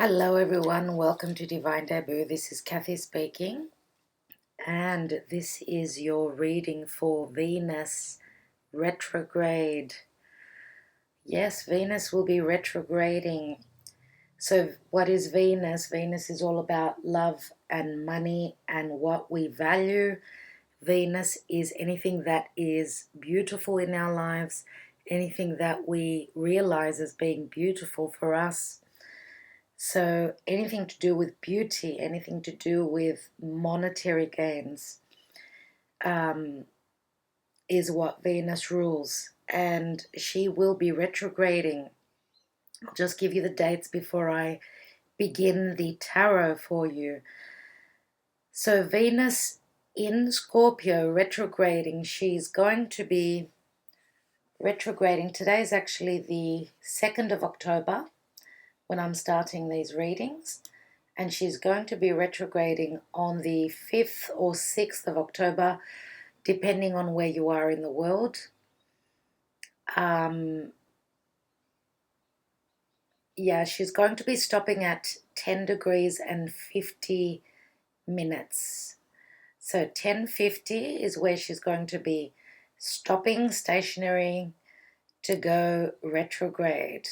Hello everyone, welcome to Divine Debut. This is Kathy speaking, and this is your reading for Venus retrograde. Yes, Venus will be retrograding. So what is Venus? Venus is all about love and money and what we value. Venus is anything that is beautiful in our lives, anything that we realize as being beautiful for us. So anything to do with beauty, anything to do with monetary gains is what Venus rules. And she will be retrograding. I'll just give you the dates before I begin the tarot for you. So Venus in Scorpio retrograding, she's going to be retrograding. Today is actually the 2nd of October when I'm starting these readings. And she's going to be retrograding on the 5th or 6th of October, depending on where you are in the world. Yeah, she's going to be stopping at 10 degrees and 50 minutes. So 10:50 is where she's going to be stopping stationary to go retrograde.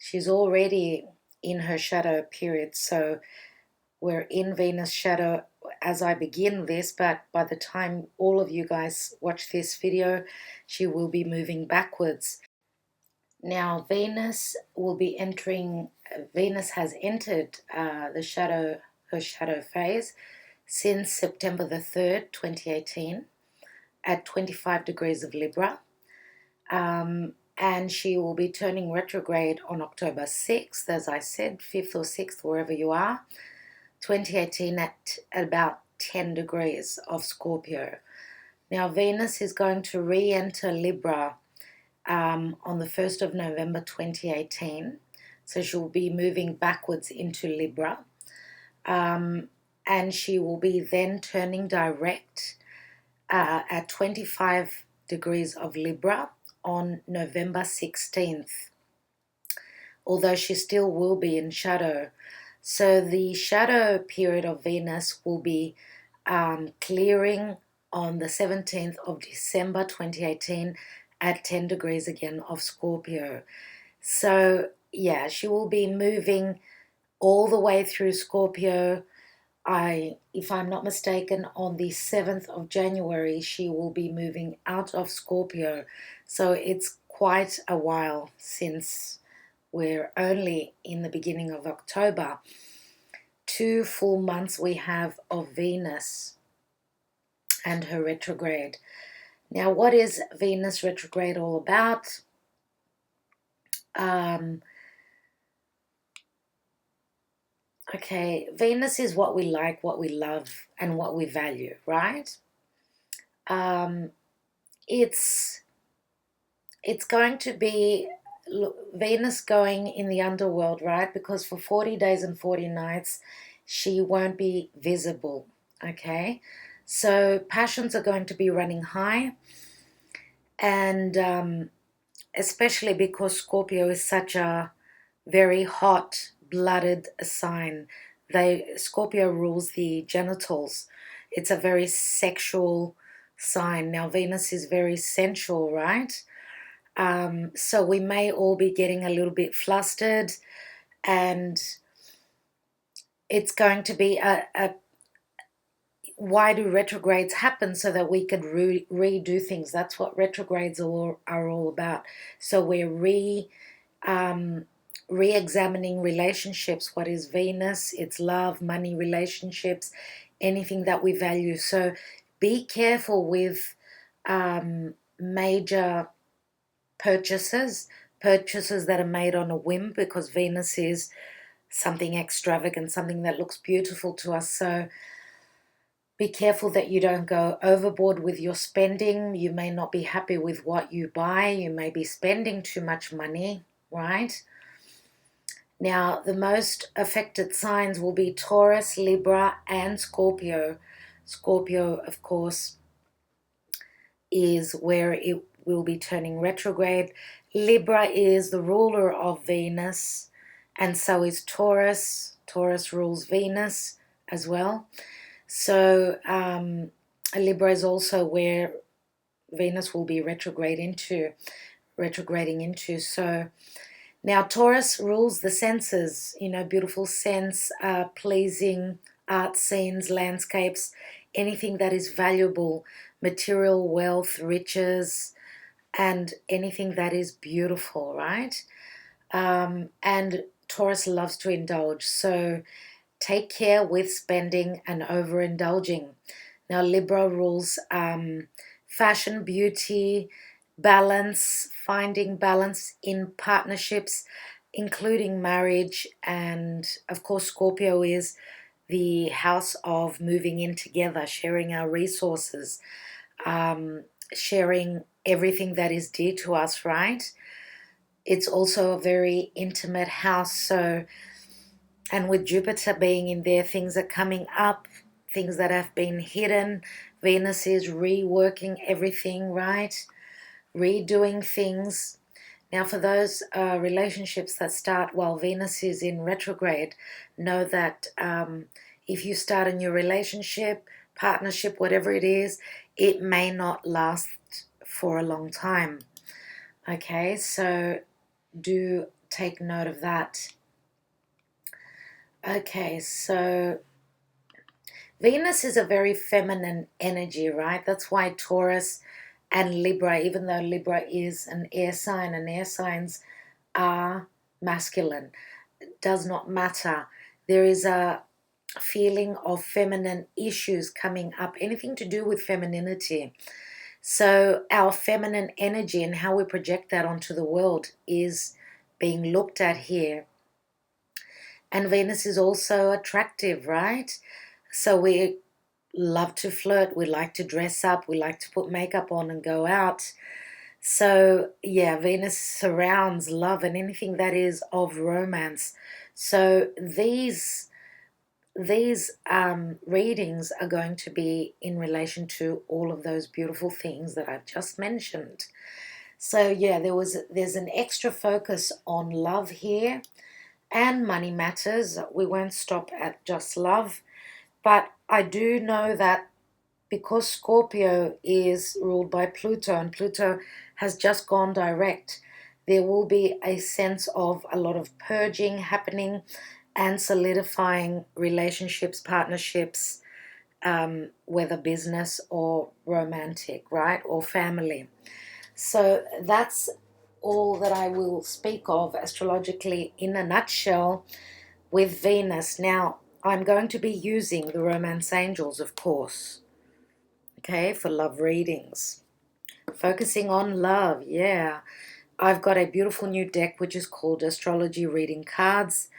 She's already in her shadow period, so we're in Venus shadow as I begin this, but by the time all of you guys watch this video, she will be moving backwards. Now Venus has entered her shadow phase since September the 3rd, 2018 at 25 degrees of Libra. And she will be turning retrograde on October 6th, as I said, 5th or 6th, wherever you are, 2018 at about 10 degrees of Scorpio. Now Venus is going to re-enter Libra on the 1st of November 2018. So she'll be moving backwards into Libra. And she will be then turning direct at 25 degrees of Libra on November 16th, although she still will be in shadow. So the shadow period of Venus will be clearing on the 17th of December 2018 at 10 degrees again of Scorpio. So yeah, she will be moving all the way through Scorpio. If I'm not mistaken, on the 7th of January, she will be moving out of Scorpio. So it's quite a while since we're only in the beginning of October. 2 full months we have of Venus and her retrograde. Now, what is Venus retrograde all about? Okay, Venus is what we like, what we love, and what we value, right? It's going to be Venus going in the underworld, right? Because for 40 days and 40 nights, she won't be visible, okay? So passions are going to be running high, and especially because Scorpio is such a very hot-blooded sign. Scorpio rules the genitals. It's a very sexual sign. Now Venus is very sensual, right? So we may all be getting a little bit flustered, and it's going to be why do retrogrades happen? So that we could redo things. That's what retrogrades are all about. So we're re-examining relationships. What is Venus? It's love, money, relationships, anything that we value. So be careful with major purchases that are made on a whim, because Venus is something extravagant, something that looks beautiful to us. So be careful that you don't go overboard with your spending. You may not be happy with what you buy. You may be spending too much money, right? Now, the most affected signs will be Taurus, Libra, and Scorpio. Scorpio, of course, is where it will be turning retrograde. Libra is the ruler of Venus, and so is Taurus. Taurus rules Venus as well. So Libra is also where Venus will be retrograding into. So now Taurus rules the senses, beautiful scents, pleasing art scenes, landscapes, anything that is valuable, material wealth, riches, and anything that is beautiful, right? And Taurus loves to indulge, so take care with spending and overindulging. Now Libra rules fashion, beauty, balance, finding balance in partnerships, including marriage, and of course Scorpio is the house of moving in together, sharing our resources, sharing everything that is dear to us, right? It's also a very intimate house, so, and with Jupiter being in there, things are coming up, things that have been hidden. Venus is reworking everything, right? Redoing things. Now, for those relationships that start while Venus is in retrograde, know that if you start a new relationship, partnership, whatever it is, it may not last for a long time. Okay, so do take note of that. Okay, so Venus is a very feminine energy, right? That's why Taurus and Libra, even though Libra is an air sign and air signs are masculine, does not matter. There is a feeling of feminine issues coming up, anything to do with femininity. So our feminine energy and how we project that onto the world is being looked at here. And Venus is also attractive, right? So we love to flirt, we like to dress up, we like to put makeup on and go out. So yeah, Venus surrounds love and anything that is of romance. So these readings are going to be in relation to all of those beautiful things that I've just mentioned. So yeah, there's an extra focus on love here and money matters. We won't stop at just love, but I do know that because Scorpio is ruled by Pluto and Pluto has just gone direct, there will be a sense of a lot of purging happening and solidifying relationships, partnerships, whether business or romantic, right, or family. So that's all that I will speak of astrologically in a nutshell with Venus. Now, I'm going to be using the Romance Angels, of course, okay, for love readings. Focusing on love, yeah. I've got a beautiful new deck which is called Astrology Reading Cards,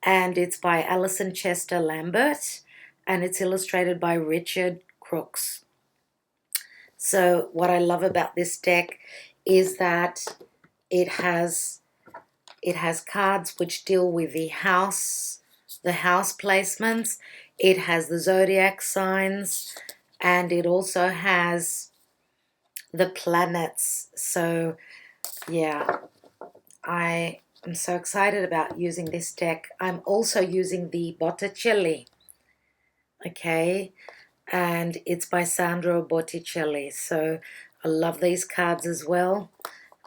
and it's by Alison Chester-Lambert, and it's illustrated by Richard Crookes. So what I love about this deck is that it has cards which deal with the house placements. It has the zodiac signs, and it also has the planets. So yeah, I am so excited about using this deck. I'm also using the Botticelli, okay, and it's by Sandro Botticelli. So I love these cards as well.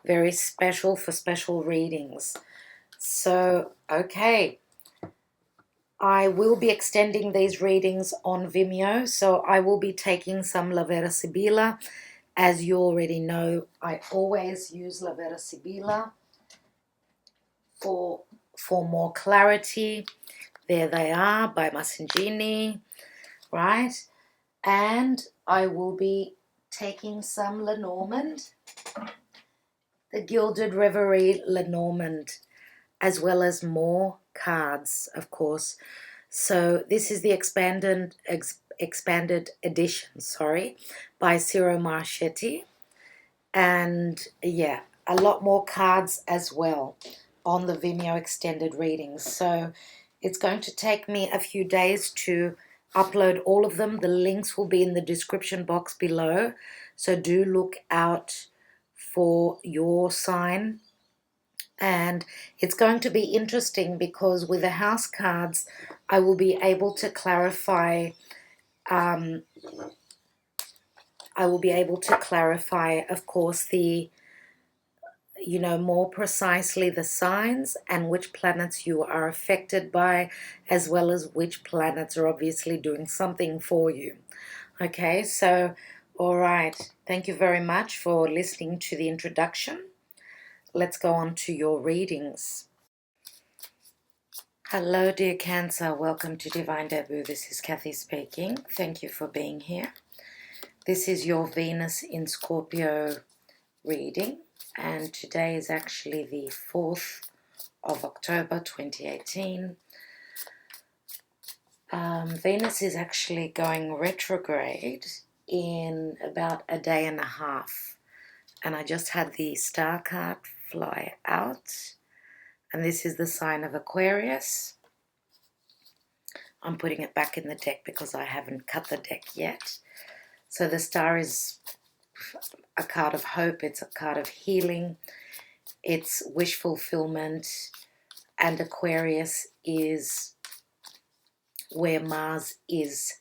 Very special for special readings. So, okay, I will be extending these readings on Vimeo, so I will be taking some La Vera Sibilla. As you already know, I always use La Vera Sibilla for more clarity. There they are by Massingini, right? And I will be taking some Lenormand, the Gilded Reverie Lenormand, as well as more cards, of course. So this is the expanded edition, by Ciro Marchetti. And yeah, a lot more cards as well on the Vimeo extended readings. So it's going to take me a few days to upload all of them. The links will be in the description box below. So do look out for your sign And it's going to be interesting because with the house cards, I will be able to clarify, of course, the, more precisely the signs and which planets you are affected by, as well as which planets are obviously doing something for you. Okay, so, all right. Thank you very much for listening to the introduction. Let's go on to your readings. Hello, dear Cancer. Welcome to Divine Debut. This is Kathy speaking. Thank you for being here. This is your Venus in Scorpio reading, and today is actually the 4th of October 2018. Venus is actually going retrograde in about a day and a half, and I just had the star card fly out, and this is the sign of Aquarius. I'm putting it back in the deck because I haven't cut the deck yet. So the star is a card of hope, it's a card of healing, it's wish fulfillment, and Aquarius is where Mars is,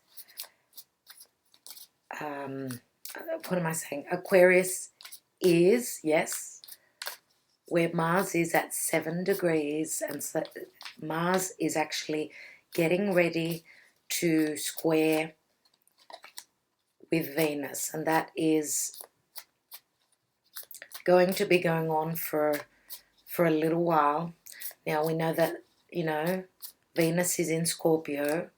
what am I saying? Aquarius is, yes, where Mars is at 7 degrees, and so Mars is actually getting ready to square with Venus, and that is going to be going on for a little while. Now we know that, Venus is in Scorpio,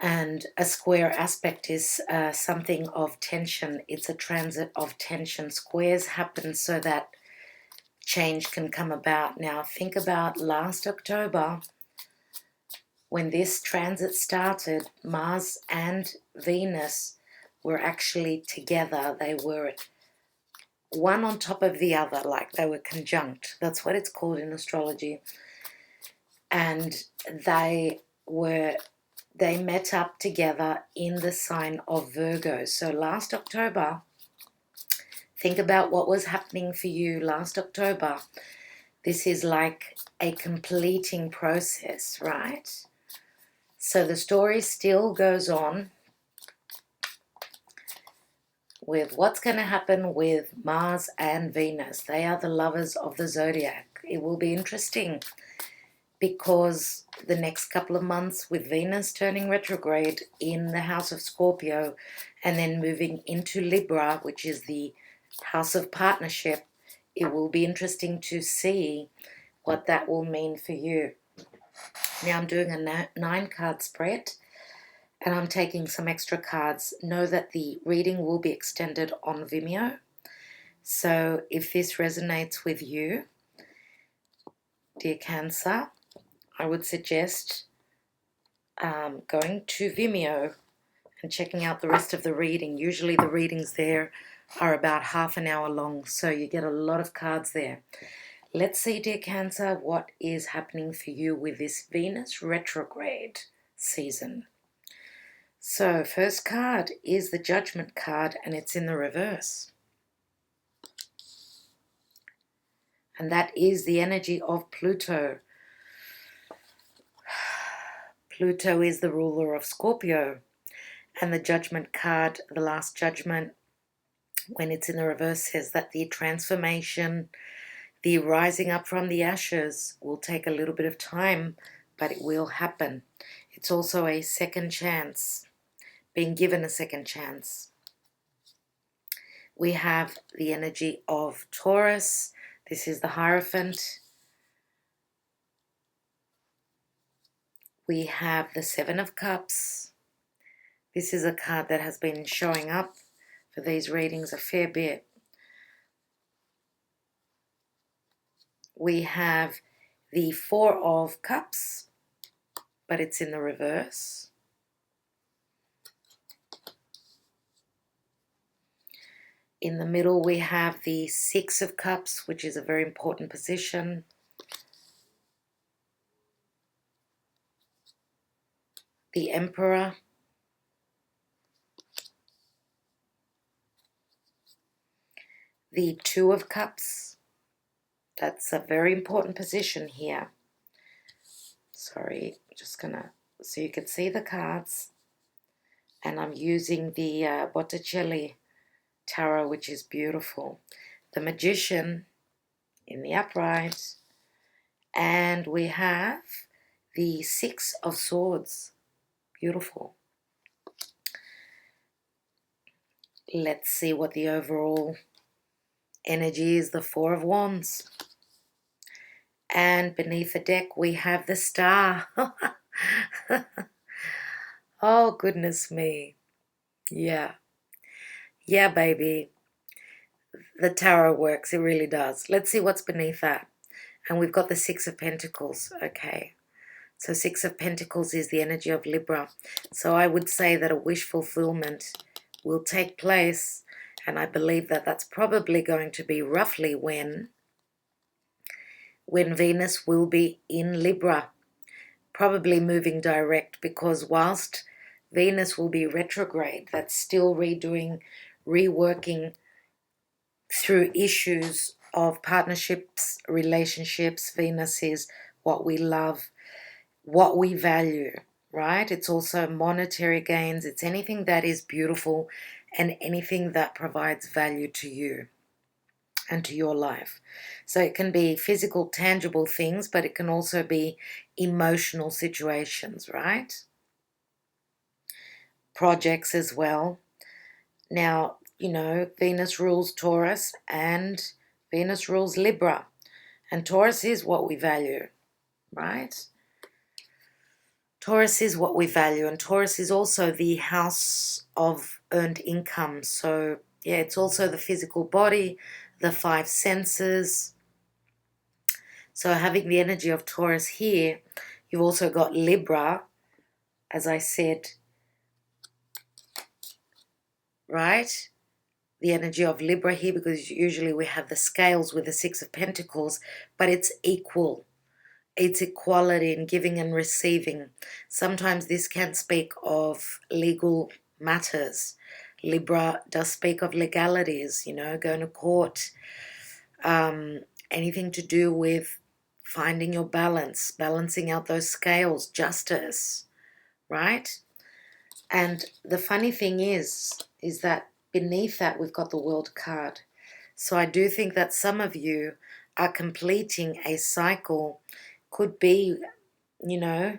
and a square aspect is something of tension. It's a transit of tension. Squares happen so that change can come about. Now think about last October when this transit started. Mars and Venus were actually together. They were one on top of the other, like they were conjunct. That's what it's called in astrology. And they met up together in the sign of Virgo. So last October, think about what was happening for you last October. This is like a completing process, right? So the story still goes on with what's going to happen with Mars and Venus. They are the lovers of the zodiac. It will be interesting because the next couple of months with Venus turning retrograde in the house of Scorpio and then moving into Libra, which is the house of partnership, it will be interesting to see what that will mean for you. Now I'm doing a 9-card spread, and I'm taking some extra cards. Know that the reading will be extended on Vimeo. So if this resonates with you, dear Cancer, I would suggest going to Vimeo and checking out the rest of the reading. Usually the readings there are about half an hour long, so you get a lot of cards there. Let's see, dear Cancer, what is happening for you with this Venus retrograde season. So first card is the Judgment card, and it's in the reverse. And that is the energy of Pluto. Pluto is the ruler of Scorpio. And the Judgment card, the Last Judgment, when it's in the reverse, says that the transformation, the rising up from the ashes will take a little bit of time, but it will happen. It's also a second chance, being given a second chance. We have the energy of Taurus. This is the Hierophant. We have the Seven of Cups. This is a card that has been showing up for these readings a fair bit. We have the Four of Cups, but it's in the reverse. In the middle, we have the Six of Cups, which is a very important position. The Emperor. The Two of Cups. That's a very important position here. Sorry, I'm just gonna, so you can see the cards. And I'm using the Botticelli tarot, which is beautiful. The Magician in the upright. And we have the Six of Swords. Beautiful. Let's see what the overall energy is. The Four of Wands. And beneath the deck we have the Star. Oh, goodness me. Yeah. Yeah, baby. The tarot works. It really does. Let's see what's beneath that. And we've got the Six of Pentacles. Okay. So Six of Pentacles is the energy of Libra. So I would say that a wish fulfillment will take place. And I believe that that's probably going to be roughly when Venus will be in Libra. Probably moving direct, because whilst Venus will be retrograde, that's still reworking through issues of partnerships, relationships. Venus is what we love, what we value, right? It's also monetary gains. It's anything that is beautiful and anything that provides value to you and to your life. So it can be physical, tangible things, but it can also be emotional situations, right? Projects as well. Now, you know, Venus rules Taurus and Venus rules Libra. And Taurus is what we value, right? Taurus is what we value, and Taurus is also the house of earned income. So, yeah, it's also the physical body, the five senses. So having the energy of Taurus here, you've also got Libra, as I said, right? The energy of Libra here, because usually we have the scales with the Six of Pentacles, but it's equal. It's equality in giving and receiving. Sometimes this can speak of legal matters. Libra does speak of legalities, you know, going to court, anything to do with finding your balance, balancing out those scales, justice, right? And the funny thing is that beneath that we've got the World card. So I do think that some of you are completing a cycle. Could be, you know,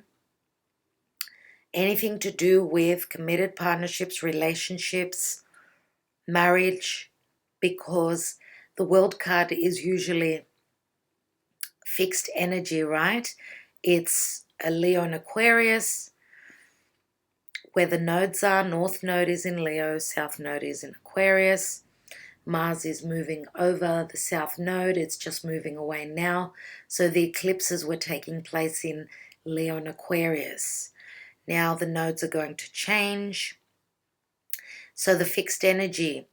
anything to do with committed partnerships, relationships, marriage, because the World card is usually fixed energy, right? It's a Leo and Aquarius, where the nodes are. North node is in Leo, South node is in Aquarius. Mars is moving over the South node. It's just moving away now. So the eclipses were taking place in Leo and Aquarius. Now the nodes are going to change. So the fixed energy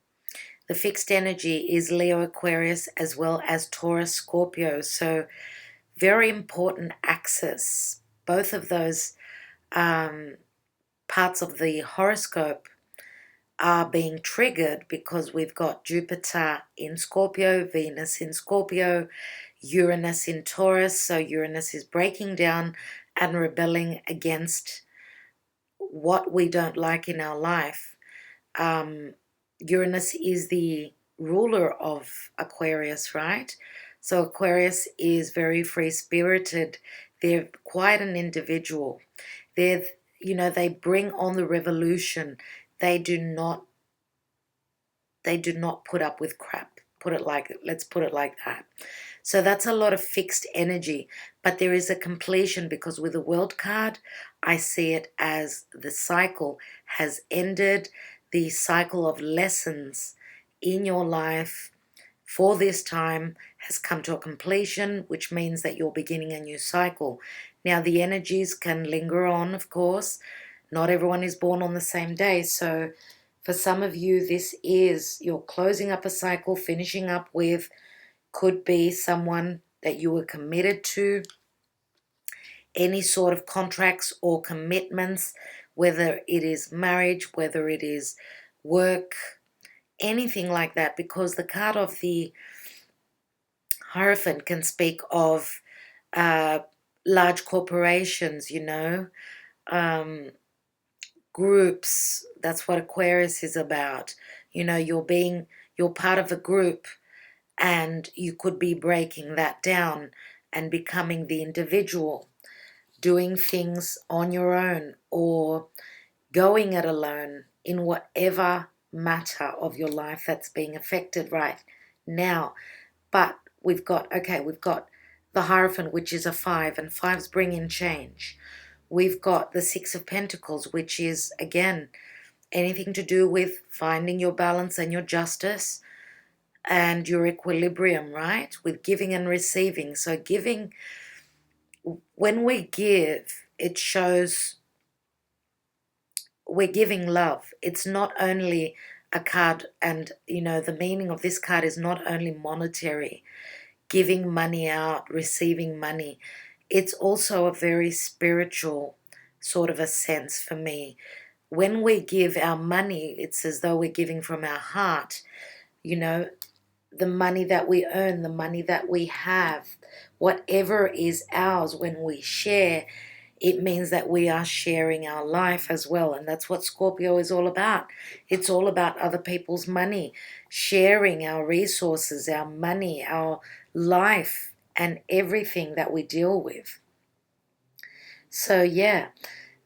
is Leo, Aquarius, as well as Taurus, Scorpio. So very important axis. Both of those parts of the horoscope are being triggered because we've got Jupiter in Scorpio, Venus in Scorpio, Uranus in Taurus. So Uranus is breaking down and rebelling against what we don't like in our life. Uranus is the ruler of Aquarius, right? So Aquarius is very free-spirited. They're quite an individual. They're, you know, they bring on the revolution. They do not put up with crap. Let's put it like that. So that's a lot of fixed energy, but there is a completion, because with the World card, I see it as the cycle has ended. The cycle of lessons in your life for this time has come to a completion, which means that you're beginning a new cycle. Now, the energies can linger on, of course. Not everyone is born on the same day, so for some of you, this is you're closing up a cycle, finishing up with, could be someone that you were committed to, any sort of contracts or commitments, whether it is marriage, whether it is work, anything like that, because the card of the Hierophant can speak of large corporations, groups. That's what Aquarius is about. You're part of a group, and you could be breaking that down and becoming the individual, doing things on your own or going it alone in whatever matter of your life that's being affected right now. But we've got the Hierophant, which is a 5, and 5s bring in change. We've got the 6 of Pentacles, which is, again, anything to do with finding your balance and your justice and your equilibrium, right? With giving and receiving. So giving, when we give, it shows we're giving love. It's not only a card, and the meaning of this card is not only monetary, giving money out, receiving money. It's also a very spiritual sort of a sense for me. When we give our money, it's as though we're giving from our heart. The money that we earn, the money that we have, whatever is ours, when we share, it means that we are sharing our life as well. And that's what Scorpio is all about. It's all about other people's money, sharing our resources, our money, our life, and everything that we deal with. So yeah,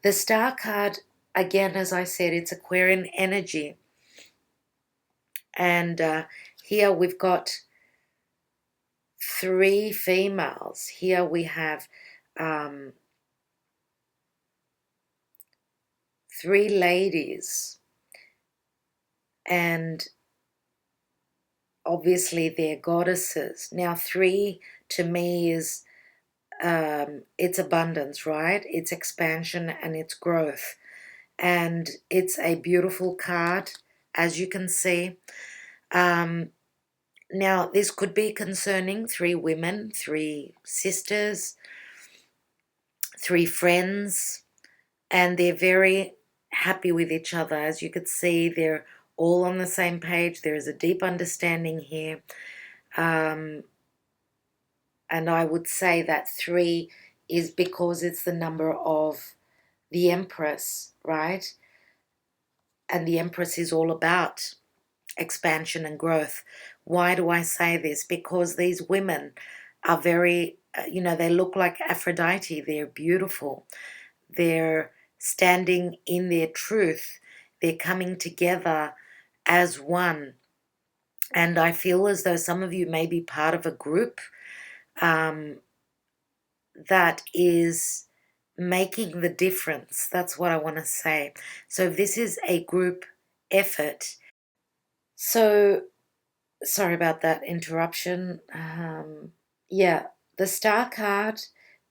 the Star card, again, as I said, it's Aquarian energy. And here we've got 3 females. Here we have 3 ladies, and obviously they're goddesses. Now 3 to me is it's abundance, right? It's expansion and it's growth, and it's a beautiful card, as you can see. Now this could be concerning 3 women, 3 sisters, 3 friends, and they're very happy with each other. As you could see, they're all on the same page. There is a deep understanding here. And I would say that 3 is because it's the number of the Empress, right? And the Empress is all about expansion and growth. Why do I say this? Because these women are very, they look like Aphrodite. They're beautiful. They're standing in their truth. They're coming together as one. And I feel as though some of you may be part of a group that is making the difference. That's what I want to say. So this is a group effort. So sorry about that interruption. Yeah, the Star card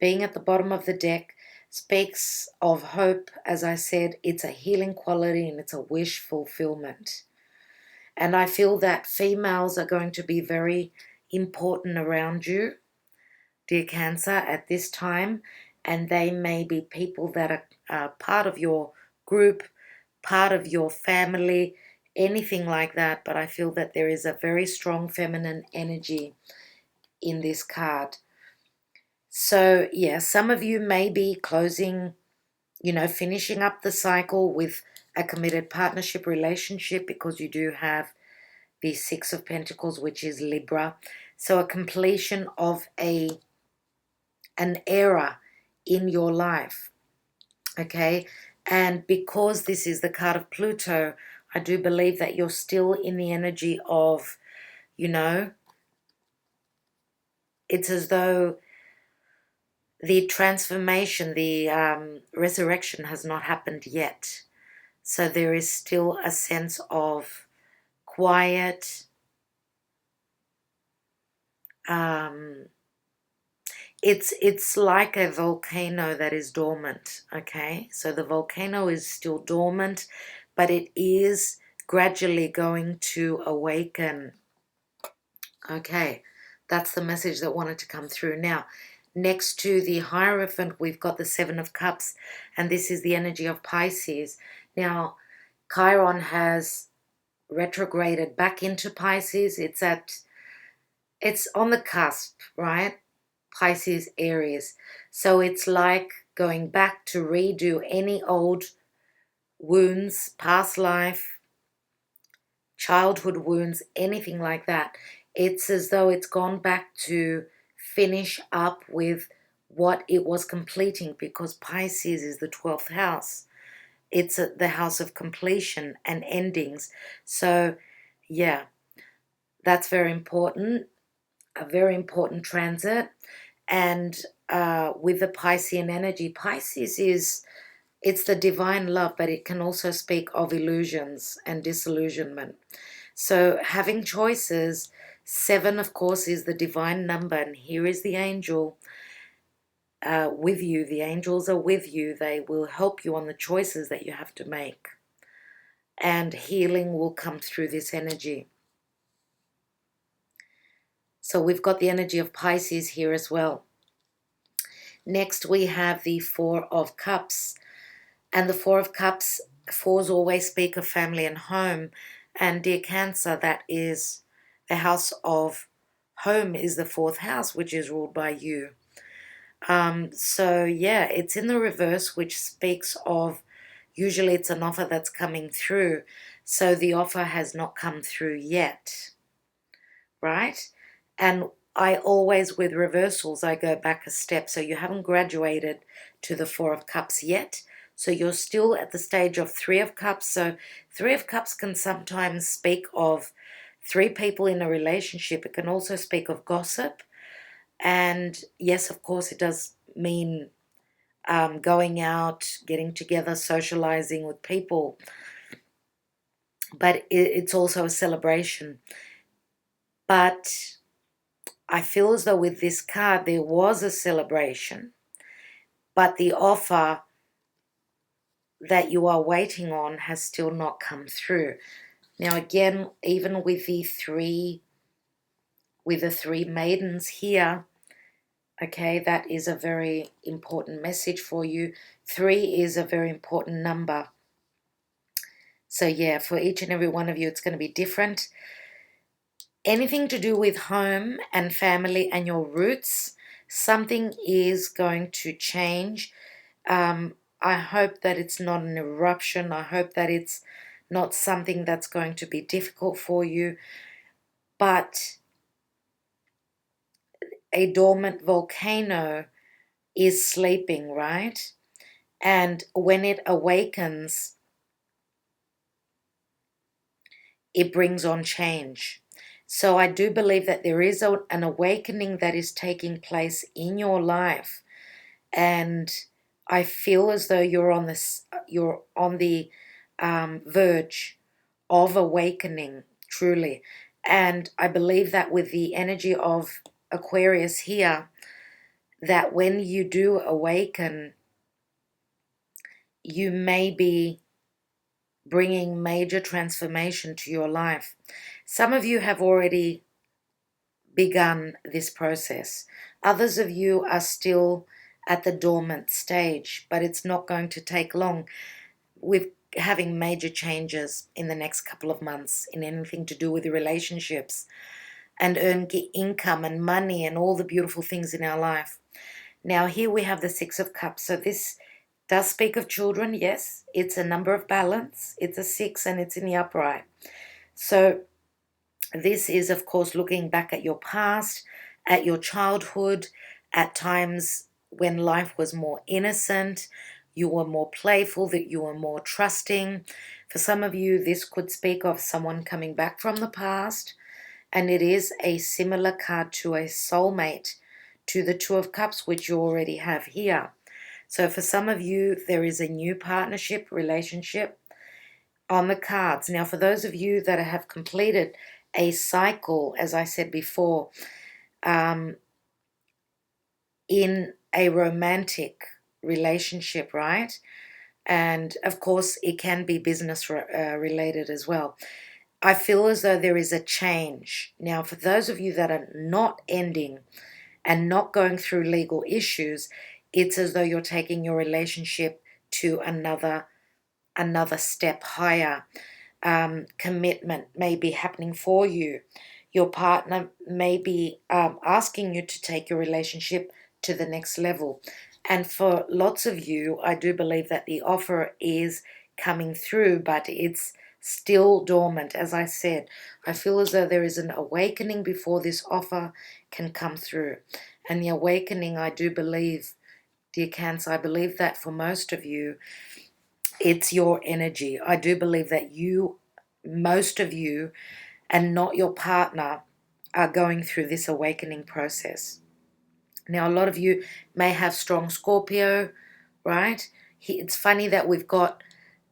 being at the bottom of the deck speaks of hope. As I said, it's a healing quality and it's a wish fulfillment. And I feel that females are going to be very important around you, dear Cancer, at this time. And they may be people that are part of your group, part of your family, anything like that. But I feel that there is a very strong feminine energy in this card. So yeah, some of you may be closing, finishing up the cycle with a committed partnership relationship, because you do have the 6 of Pentacles, which is Libra. So a completion of an era in your life, okay? And because this is the card of Pluto, I do believe that you're still in the energy of, it's as though the transformation, the resurrection has not happened yet. So there is still a sense of quiet, it's like a volcano that is dormant, okay? So the volcano is still dormant, but it is gradually going to awaken. Okay, that's the message that wanted to come through. Now, next to the Hierophant, we've got the 7 of Cups, and this is the energy of Pisces. Now, Chiron has retrograded back into Pisces. It's it's on the cusp, right? Pisces, Aries. So it's like going back to redo any old wounds, past life, childhood wounds, anything like that. It's as though it's gone back to finish up with what it was completing, because Pisces is the 12th house. It's the house of completion and endings. So, yeah, that's very important, a very important transit. And with the Piscean energy, Pisces is, it's the divine love, but it can also speak of illusions and disillusionment. So having choices, 7, of course, is the divine number, and here is the angel with you. The angels are with you. They will help you on the choices that you have to make. And healing will come through this energy. So we've got the energy of Pisces here as well. Next, we have the 4 of Cups. And the 4 of Cups, 4s always speak of family and home. And dear Cancer, that is the house of home, is the 4th house, which is ruled by you. So yeah, it's in the reverse, which speaks of, usually it's an offer that's coming through. So the offer has not come through yet, right? And I always, with reversals, I go back a step. So you haven't graduated to the 4 of Cups yet. So you're still at the stage of 3 of Cups. So 3 of Cups can sometimes speak of 3 people in a relationship. It can also speak of gossip. And yes, of course, it does mean going out, getting together, socializing with people. But it's also a celebration. But I feel as though with this card, there was a celebration, but the offer that you are waiting on has still not come through. Now, again, even with the 3 maidens here, okay, that is a very important message for you. 3 is a very important number. So yeah, for each and every one of you, it's going to be different. Anything to do with home and family and your roots, something is going to change. I hope that it's not an eruption. I hope that it's not something that's going to be difficult for you. But a dormant volcano is sleeping, right? And when it awakens, it brings on change. So I do believe that there is an awakening that is taking place in your life. And I feel as though you're on the verge of awakening, truly. And I believe that with the energy of Aquarius here, that when you do awaken, you may be bringing major transformation to your life. Some of you have already begun this process. Others of you are still at the dormant stage, but it's not going to take long. We're having major changes in the next couple of months in anything to do with the relationships and earn income and money and all the beautiful things in our life. Now here we have the 6 of Cups. So this does speak of children, yes. It's a number of balance. It's a 6 and it's in the upright. So this is, of course, looking back at your past, at your childhood, at times when life was more innocent, you were more playful, that you were more trusting. For some of you, this could speak of someone coming back from the past, and it is a similar card to a soulmate, to the 2 of Cups, which you already have here. So for some of you, there is a new partnership, relationship on the cards. Now, for those of you that have completed a cycle, as I said before, in a romantic relationship, right? And of course, it can be business related as well. I feel as though there is a change. Now, for those of you that are not ending and not going through legal issues, it's as though you're taking your relationship to another step higher. Commitment may be happening for you. your partner may be asking you to take your relationship to the next level. And for lots of you, I do believe that the offer is coming through, but it's still dormant. As I said, I feel as though there is an awakening before this offer can come through. And the awakening, I do believe, dear Cancer, I believe that for most of you, it's your energy. I do believe that most of you, and not your partner, are going through this awakening process. Now, a lot of you may have strong Scorpio, right? It's funny that we've got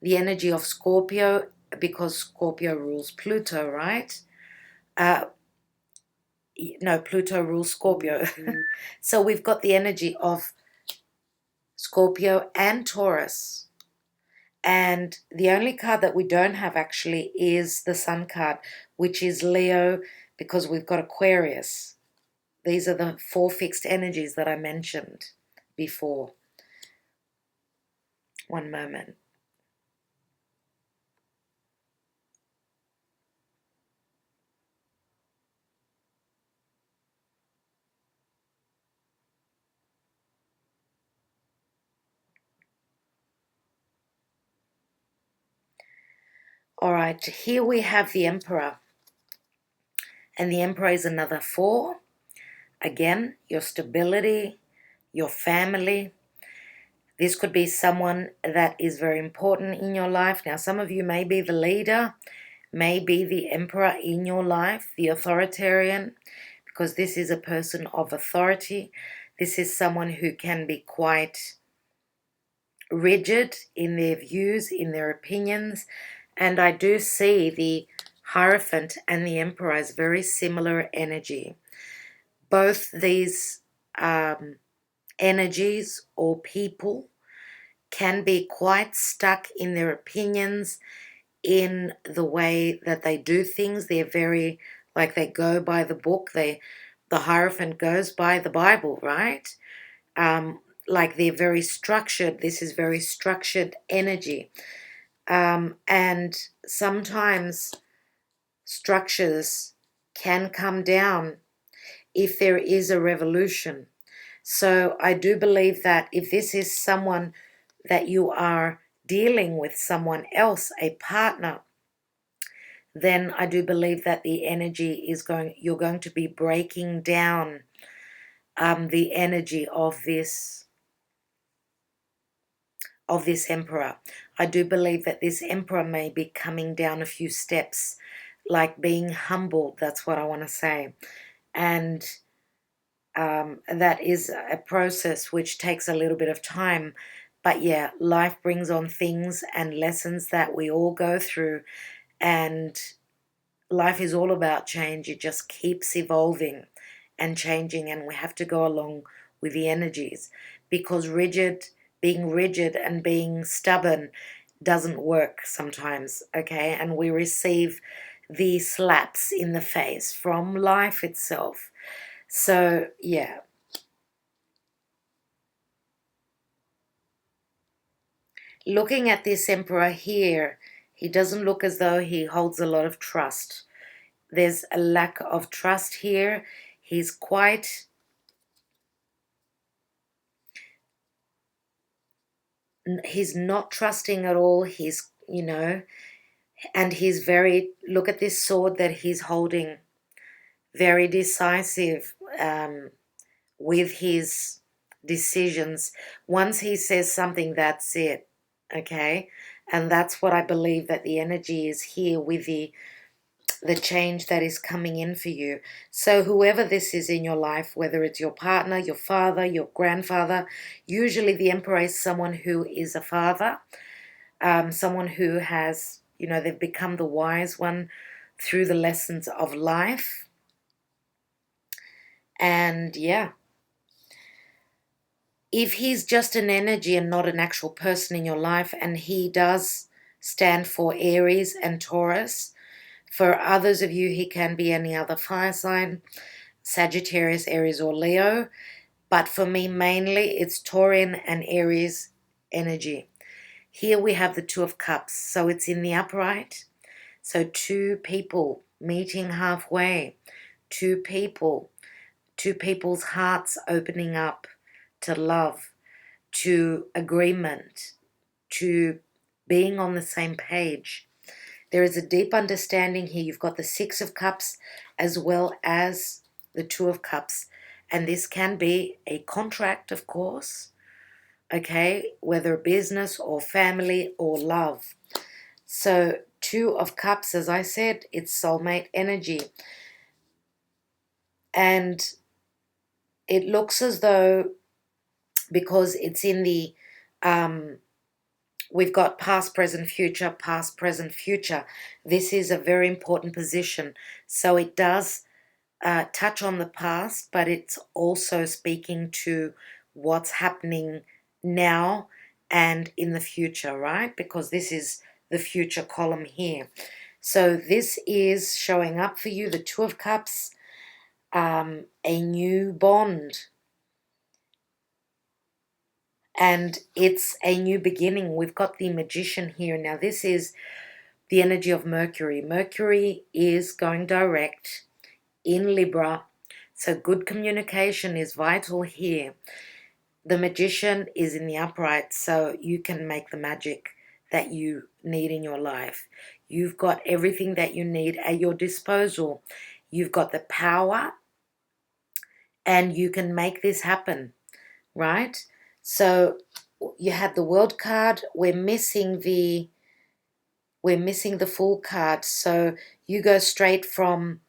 the energy of Scorpio because Scorpio rules Pluto, right? No, Pluto rules Scorpio. So we've got the energy of Scorpio and Taurus. And the only card that we don't have actually is the Sun card, which is Leo, because we've got Aquarius. These are the 4 fixed energies that I mentioned before. One moment. All right, here we have the Emperor. And the Emperor is another 4. Again, your stability, your family. This could be someone that is very important in your life. Now, some of you may be the leader, may be the Emperor in your life, the authoritarian, because this is a person of authority. This is someone who can be quite rigid in their views, in their opinions. And I do see the Hierophant and the Emperor as very similar energy. Both these energies or people can be quite stuck in their opinions, in the way that they do things. They're very, like, they go by the book. The Hierophant goes by the Bible, right? Like, they're very structured. This is very structured energy. And sometimes structures can come down if there is a revolution. So I do believe that if this is someone that you are dealing with, someone else, a partner, then I do believe that the energy is you're going to be breaking down the energy of this Emperor. I do believe that this Emperor may be coming down a few steps, like being humbled. That's what I want to say. And that is a process which takes a little bit of time. But yeah, life brings on things and lessons that we all go through. And life is all about change. It just keeps evolving and changing. And we have to go along with the energies, because being rigid and being stubborn doesn't work sometimes, okay? And we receive the slaps in the face from life itself. So, yeah. Looking at this Emperor here, he doesn't look as though he holds a lot of trust. There's a lack of trust here. He's not trusting at all. He's, and he's very, look at this sword that he's holding, very decisive with his decisions. Once he says something, that's it, okay? And that's what I believe that the energy is here with the change that is coming in for you. So whoever this is in your life, whether it's your partner, your father, your grandfather, usually the Emperor is someone who is a father, someone who has, they've become the wise one through the lessons of life. And yeah, if he's just an energy and not an actual person in your life, and he does stand for Aries and Taurus, for others of you, he can be any other fire sign, Sagittarius, Aries, or Leo. But for me, mainly, it's Taurian and Aries energy. Here we have the Two of Cups. So it's in the upright. So 2 people, meeting halfway, two people's hearts opening up to love, to agreement, to being on the same page. There is a deep understanding here. You've got the Six of Cups as well as the Two of Cups. And this can be a contract, of course, okay, whether business or family or love. So Two of Cups, as I said, it's soulmate energy. And it looks as though, because it's in the, we've got past, present, future, this is a very important position. So it does touch on the past, but it's also speaking to what's happening now and in the future, right? Because this is the future column here. So this is showing up for you, the Two of Cups, a new bond. And it's a new beginning. We've got the Magician here. Now this is the energy of Mercury. Mercury is going direct in Libra. So good communication is vital here. The Magician is in the upright, so you can make the magic that you need in your life. You've got everything that you need at your disposal. You've got the power, and you can make this happen, right? So you had the World card. We're missing the Fool card. So you go straight from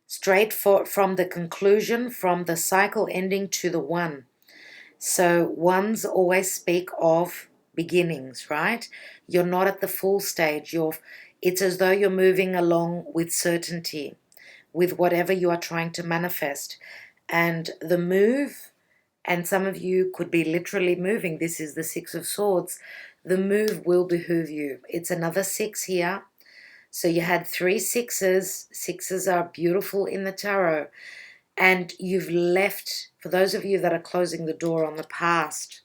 the conclusion, from the cycle ending to the one. So ones always speak of beginnings, right? You're not at the full stage. It's as though you're moving along with certainty, with whatever you are trying to manifest. And the move, and some of you could be literally moving. This is the Six of Swords. The move will behoove you. It's another six here. So you had 3 sixes. Sixes are beautiful in the tarot. And you've left, for those of you that are closing the door on the past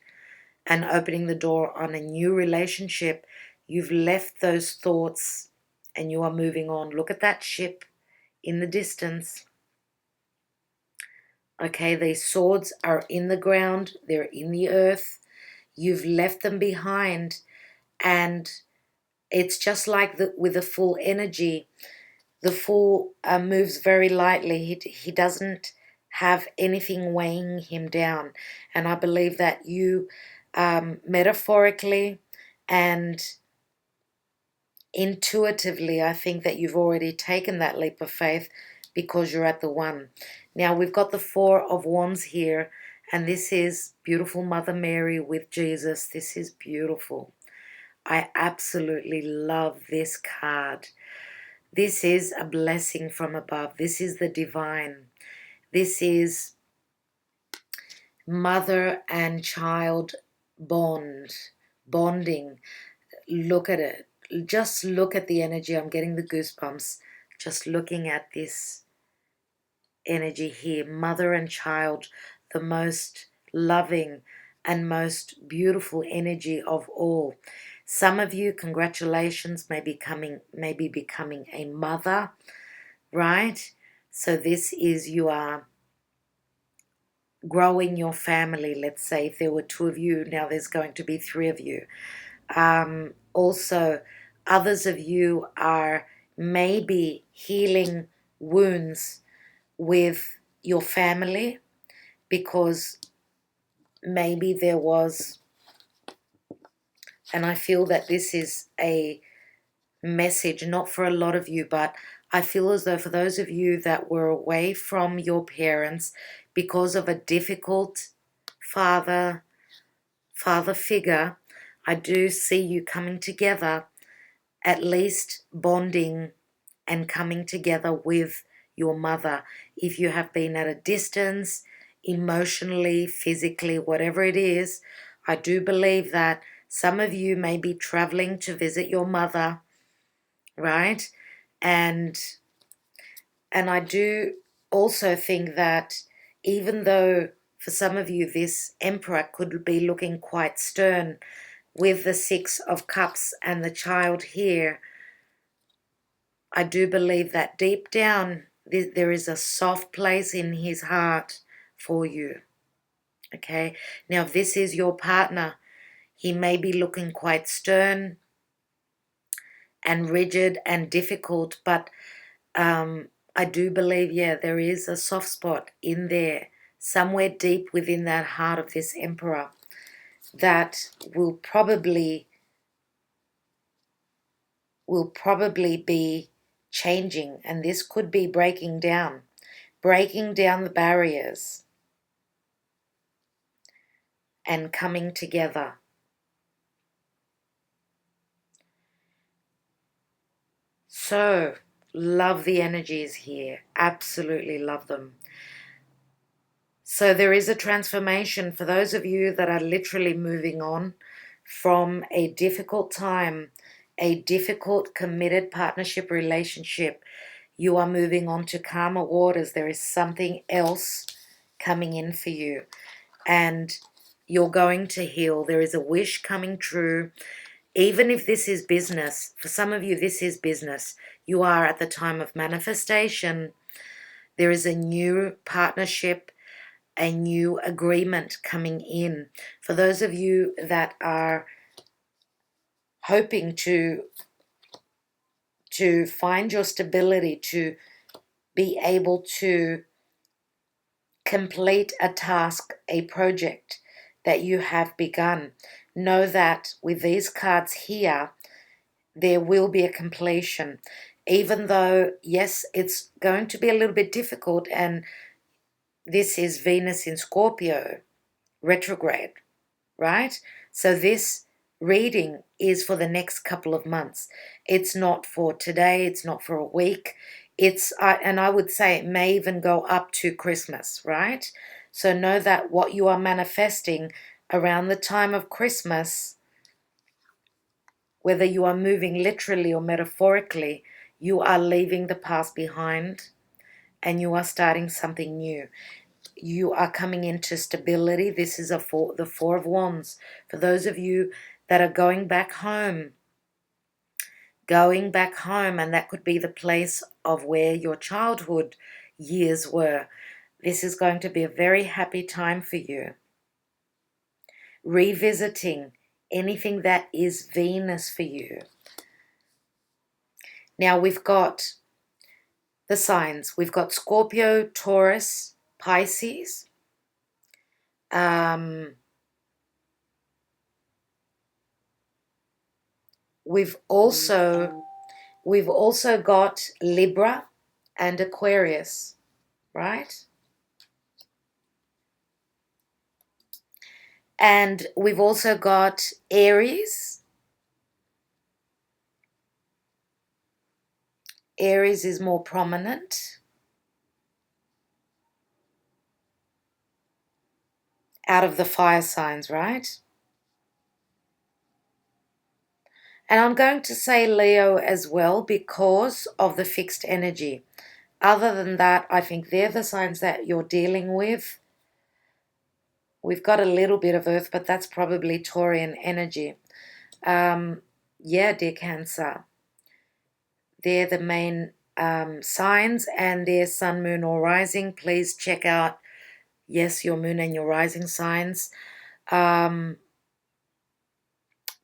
and opening the door on a new relationship, you've left those thoughts and you are moving on. Look at that ship in the distance. Okay, these swords are in the ground. They're in the earth. You've left them behind. And it's just like with the Fool energy. The Fool moves very lightly. He doesn't have anything weighing him down. And I believe that you metaphorically and intuitively, I think that you've already taken that leap of faith because you're at the one. Now we've got the Four of Wands here, and this is beautiful Mother Mary with Jesus. This is beautiful. I absolutely love this card. This is a blessing from above. This is the divine. This is mother and child bonding. Look at it. Just look at the energy. I'm getting the goosebumps just looking at this energy here. Mother and child, the most loving and most beautiful energy of all. Some of you, congratulations, may be becoming a mother, right? So this is, you are growing your family. Let's say if there were 2 of you, now there's going to be 3 of you. Also, others of you are maybe healing wounds with your family, because maybe there was, and I feel that this is a message, not for a lot of you, but I feel as though for those of you that were away from your parents because of a difficult father figure, I do see you coming together, at least bonding and coming together with your mother. If you have been at a distance, emotionally, physically, whatever it is, I do believe that some of you may be traveling to visit your mother, right? And I do also think that even though for some of you this Emperor could be looking quite stern with the Six of Cups and the child here, I do believe that deep down there is a soft place in his heart for you. Okay, now if this is your partner, he may be looking quite stern and rigid and difficult, but I do believe, yeah, there is a soft spot in there, somewhere deep within that heart of this emperor, that will probably be changing, and this could be breaking down the barriers and coming together. So, love the energies here. Absolutely love them. So there is a transformation for those of you that are literally moving on from a difficult time, a difficult committed partnership relationship. You are moving on to calmer waters. There is something else coming in for you, and you're going to heal. There is a wish coming true. Even if this is business, for some of you this is business. You are at the time of manifestation. There is a new partnership, a new agreement coming in. For those of you that are hoping to find your stability, to be able to complete a task, a project that you have begun, know that with these cards here, there will be a completion. Even though, yes, it's going to be a little bit difficult, and this is Venus in Scorpio, retrograde, right? So this reading is for the next couple of months. It's not for today. It's not for a week. And I would say it may even go up to Christmas, right? So know that what you are manifesting around the time of Christmas, whether you are moving literally or metaphorically, you are leaving the past behind and you are starting something new. You are coming into stability. This is the Four of Wands. For those of you that are going back home, and that could be the place of where your childhood years were. This is going to be a very happy time for you. Revisiting anything that is Venus for you. Now we've got the signs. We've got Scorpio, Taurus, Pisces. We've also got Libra and Aquarius, right? And we've also got Aries. Aries is more prominent out of the fire signs, right? And I'm going to say Leo as well because of the fixed energy. Other than that, I think they're the signs that you're dealing with. We've got a little bit of Earth, but that's probably Taurian energy. Yeah, dear Cancer. They're the main signs, and their sun, moon, or rising. Please check out, yes, your moon and your rising signs.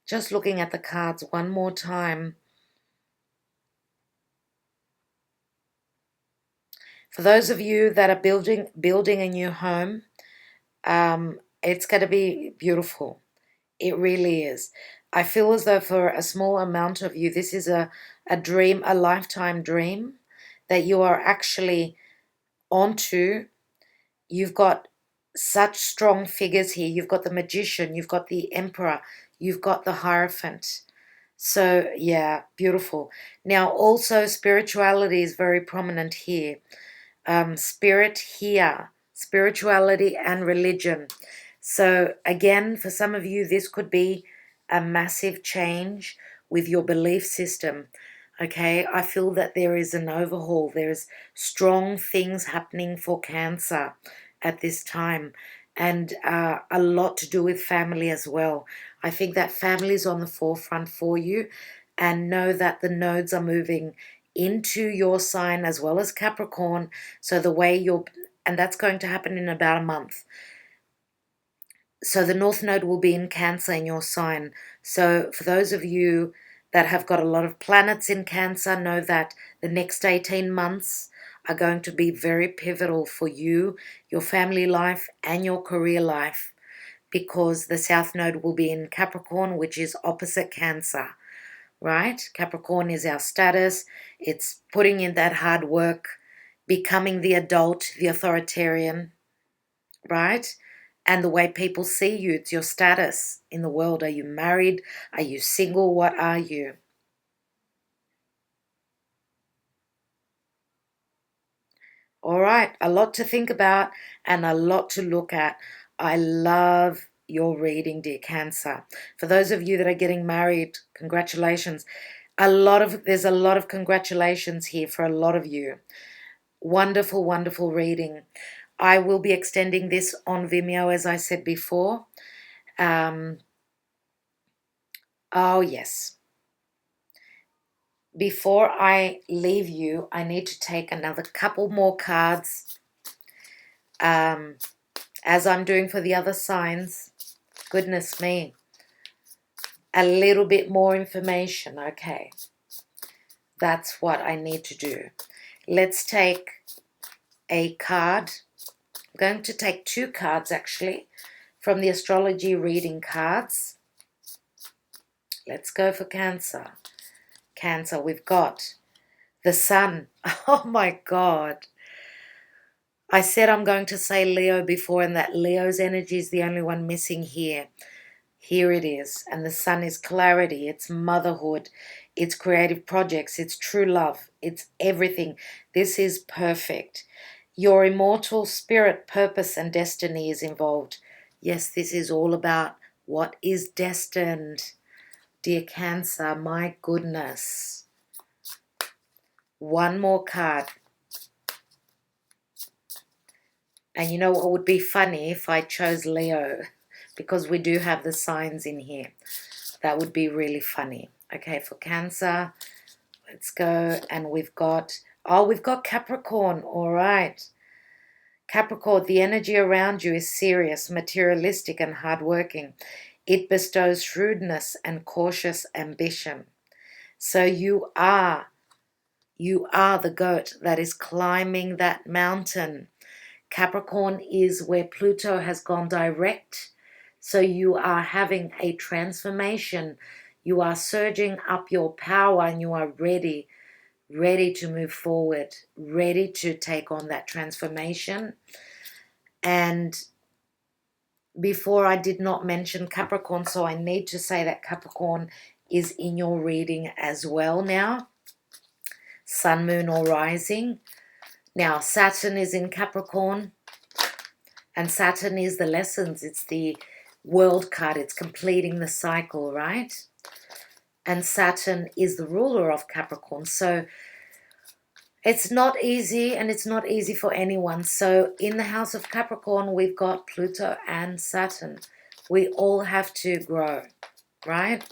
Just looking at the cards one more time. For those of you that are building a new home, it's going to be beautiful. It really is. I feel as though for a small amount of you, this is a dream, a lifetime dream that you are actually onto. You've got such strong figures here. You've got the Magician, you've got the Emperor, you've got the Hierophant. So, yeah, beautiful. Now, also, spirituality is very prominent here. Spirit here, spirituality and religion. So, again, for some of you, this could be a massive change with your belief system. Okay, I feel that there is an overhaul. There's strong things happening for Cancer at this time, and a lot to do with family as well. I think that family is on the forefront for you, and know that the nodes are moving into your sign as well as Capricorn. So the way and that's going to happen in about a month. So the North Node will be in Cancer in your sign. So for those of you that have got a lot of planets in Cancer, know that the next 18 months are going to be very pivotal for you, your family life, and your career life, because the South Node will be in Capricorn, which is opposite Cancer, right? Capricorn is our status. It's putting in that hard work, becoming the adult, the authoritarian, right? And the way people see you, it's your status in the world. Are you married? Are you single? What are you? All right, a lot to think about and a lot to look at. I love your reading, dear Cancer. For those of you that are getting married, congratulations. There's a lot of congratulations here for a lot of you. Wonderful, wonderful reading. I will be extending this on Vimeo, as I said before. Oh, yes. Before I leave you, I need to take another couple more cards, as I'm doing for the other signs. Goodness me. A little bit more information. Okay. That's what I need to do. Let's take a card. I'm going to take two cards, actually, from the astrology reading cards. Let's go for Cancer. Cancer, we've got the Sun. Oh my God. I said I'm going to say Leo before, and that Leo's energy is the only one missing here. Here it is. And the Sun is clarity. It's motherhood. It's creative projects. It's true love. It's everything. This is perfect. Your immortal spirit, purpose, and destiny is involved. Yes, this is all about what is destined. Dear Cancer, my goodness. One more card. And you know what would be funny if I chose Leo, because we do have the signs in here. That would be really funny. Okay, for Cancer, let's go. And we've got Capricorn. All right. Capricorn, the energy around you is serious, materialistic, and hardworking. It bestows shrewdness and cautious ambition. So you are the goat that is climbing that mountain. Capricorn is where Pluto has gone direct. So you are having a transformation. You are surging up your power, and you are ready to move forward, ready to take on that transformation. And before I did not mention Capricorn, so I need to say that Capricorn is in your reading as well now. Sun, Moon, or Rising. Now, Saturn is in Capricorn, and Saturn is the lessons. It's the world card. It's completing the cycle, right? And Saturn is the ruler of Capricorn. So it's not easy, and it's not easy for anyone. So in the house of Capricorn, we've got Pluto and Saturn. We all have to grow, right?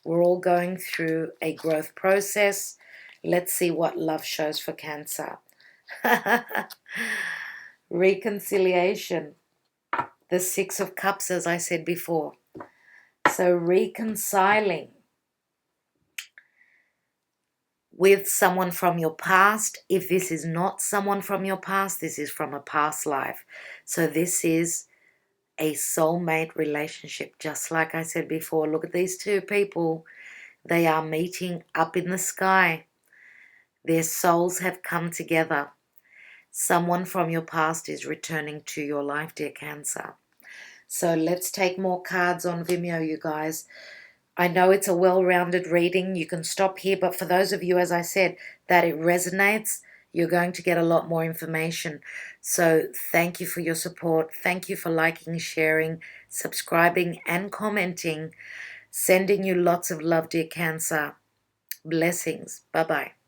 We're all going through a growth process. Let's see what love shows for Cancer. Reconciliation. The Six of Cups, as I said before. So reconciling with someone from your past. If this is not someone from your past, this is from a past life. So this is a soulmate relationship. Just like I said before, look at these two people. They are meeting up in the sky. Their souls have come together. Someone from your past is returning to your life, dear Cancer. So let's take more cards on Vimeo, you guys. I know it's a well-rounded reading. You can stop here, but for those of you, as I said, that it resonates, you're going to get a lot more information. So thank you for your support. Thank you for liking, sharing, subscribing, and commenting. Sending you lots of love, dear Cancer. Blessings. Bye-bye.